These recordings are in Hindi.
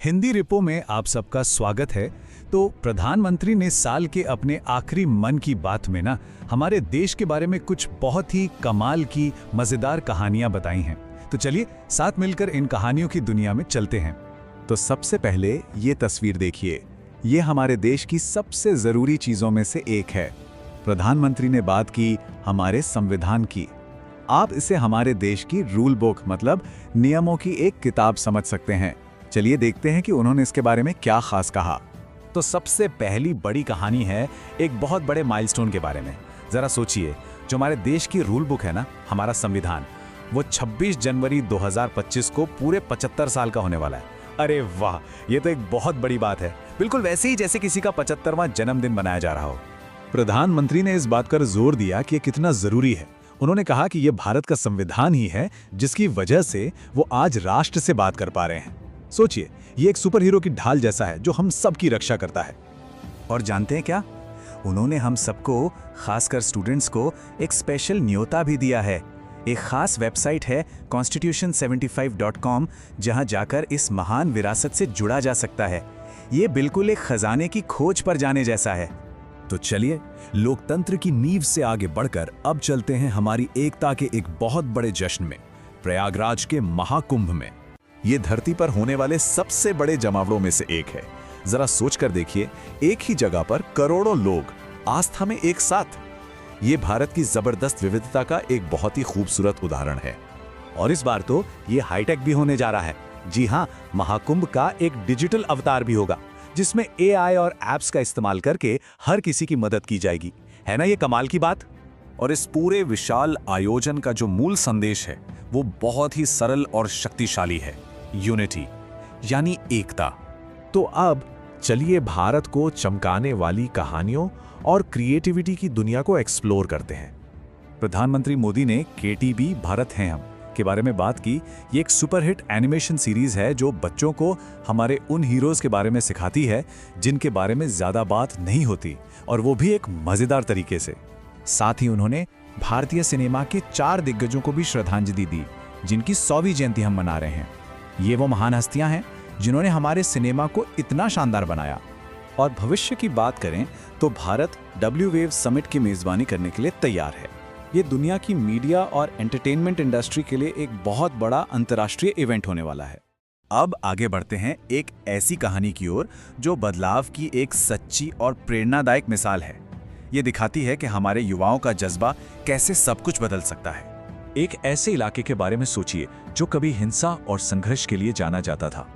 हिंदी रिपो में आप सबका स्वागत है। तो प्रधानमंत्री ने साल के अपने आखिरी मन की बात में ना हमारे देश के बारे में कुछ बहुत ही कमाल की मजेदार कहानियां बताई हैं। तो चलिए साथ मिलकर इन कहानियों की दुनिया में चलते हैं। तो सबसे पहले ये तस्वीर देखिए, ये हमारे देश की सबसे जरूरी चीजों में से एक है। प्रधानमंत्री ने बात की हमारे संविधान की। आप इसे हमारे देश की रूल बुक मतलब नियमों की एक किताब समझ सकते हैं। चलिए देखते हैं कि उन्होंने इसके बारे में क्या खास कहा। तो सबसे पहली बड़ी कहानी है एक बहुत बड़े माइलस्टोन के बारे में। जरा सोचिए, जो हमारे देश की रूल बुक है ना, हमारा संविधान, वो 26 जनवरी 2025 को पूरे 75 साल का होने वाला है। अरे वाह, ये तो एक बहुत बड़ी बात है, बिल्कुल वैसे ही जैसे किसी का 75वां जन्मदिन मनाया जा रहा हो। प्रधानमंत्री ने इस बात पर जोर दिया कि ये कितना जरूरी है। उन्होंने कहा कि ये भारत का संविधान ही है जिसकी वजह से वो आज राष्ट्र से बात कर पा रहे हैं। सोचिए, ये एक सुपर हीरो की ढाल जैसा है जो हम सबकी रक्षा करता है। और जानते हैं क्या, उन्होंने हम सबको, खासकर स्टूडेंट्स को, एक स्पेशल न्योता भी दिया है। एक खास वेबसाइट है constitution75.com, जहां जाकर इस महान विरासत से जुड़ा जा सकता है। ये बिल्कुल एक खजाने की खोज पर जाने जैसा है। तो चलिए लोकतंत्र की नींव से आगे बढ़कर अब चलते हैं हमारी एकता के एक बहुत बड़े जश्न में, प्रयागराज के महाकुंभ में। ये धरती पर होने वाले सबसे बड़े जमावड़ों में से एक है। जरा सोचकर देखिए, एक ही जगह पर करोड़ों लोग आस्था में एक साथ। ये भारत की जबरदस्त विविधता का एक बहुत ही खूबसूरत उदाहरण है। और इस बार तो ये हाईटेक भी होने जा रहा है। जी हाँ, महाकुंभ का एक डिजिटल अवतार भी होगा जिसमें AI और ऐप्स का इस्तेमाल करके हर किसी की मदद की जाएगी। है ना ये कमाल की बात। और इस पूरे विशाल आयोजन का जो मूल संदेश है वो बहुत ही सरल और शक्तिशाली है, यूनिटी यानी एकता। तो अब चलिए भारत को चमकाने वाली कहानियों और क्रिएटिविटी की दुनिया को एक्सप्लोर करते हैं। प्रधानमंत्री मोदी ने KTB भारत हैं हम के बारे में बात की। ये एक सुपरहिट एनिमेशन सीरीज है जो बच्चों को हमारे उन हीरोज के बारे में सिखाती है जिनके बारे में ज्यादा बात नहीं होती, और वो भी एक मजेदार तरीके से। साथ ही उन्होंने भारतीय सिनेमा के 4 दिग्गजों को भी श्रद्धांजलि दी जिनकी 100वीं जयंती हम मना रहे हैं। ये वो महान हस्तियां हैं जिन्होंने हमारे सिनेमा को इतना शानदार बनाया। और भविष्य की बात करें तो भारत WWave समिट की मेजबानी करने के लिए तैयार है। ये दुनिया की मीडिया और एंटरटेनमेंट इंडस्ट्री के लिए एक बहुत बड़ा अंतर्राष्ट्रीय इवेंट होने वाला है। अब आगे बढ़ते हैं एक ऐसी कहानी की ओर जो बदलाव की एक सच्ची और प्रेरणादायक मिसाल है। ये दिखाती है कि हमारे युवाओं का जज्बा कैसे सब कुछ बदल सकता है। एक ऐसे इलाके के बारे में सोचिए जो कभी हिंसा और संघर्ष के लिए जाना जाता था,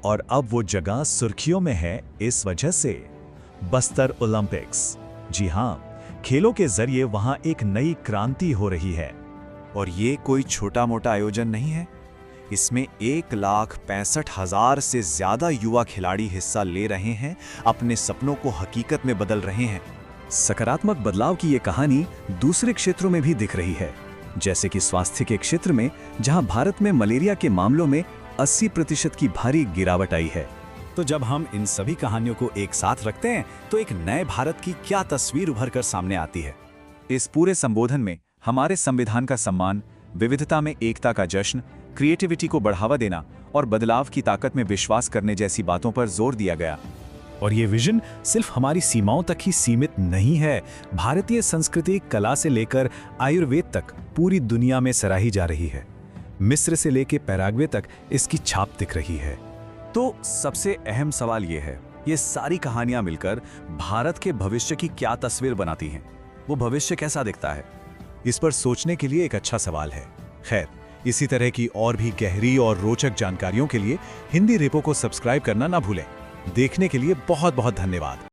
और अब वो जगह सुर्खियों में है इस वजह से, बस्तर ओलंपिक्स। जी हाँ, खेलों के जरिए वहां एक नई क्रांति हो रही है। और ये कोई छोटा मोटा आयोजन नहीं है। इसमें 1,65,000 से ज्यादा युवा खिलाड़ी हिस्सा ले रहे हैं, अपने सपनों को हकीकत में बदल रहे हैं। सकारात्मक बदलाव की ये कहानी दूसरे क्षेत्रों में भी दिख रही है, जैसे कि स्वास्थ्य के क्षेत्र में, जहां भारत में मलेरिया के मामलों में 80% की भारी गिरावट आई है। तो जब हम इन सभी कहानियों को एक साथ रखते हैं तो एक नए भारत की क्या तस्वीर उभर कर सामने आती है। इस पूरे संबोधन में हमारे संविधान का सम्मान, विविधता में एकता का जश्न, क्रिएटिविटी को बढ़ावा देना और बदलाव की ताकत में विश्वास करने जैसी बातों पर जोर दिया गया। और ये विजन सिर्फ हमारी सीमाओं तक ही सीमित नहीं है। भारतीय संस्कृति, कला से लेकर आयुर्वेद तक पूरी दुनिया में सराही जा रही है। मिस्र से लेकर पैराग्वे तक इसकी छाप दिख रही है। तो सबसे अहम सवाल ये है, ये सारी कहानियां मिलकर भारत के भविष्य की क्या तस्वीर बनाती हैं? वो भविष्य कैसा दिखता है? इस पर सोचने के लिए एक अच्छा सवाल है। खैर, इसी तरह की और भी गहरी और रोचक जानकारियों के लिए हिंदी रिपो को सब्सक्राइब करना ना भूलें। देखने के लिए बहुत बहुत धन्यवाद।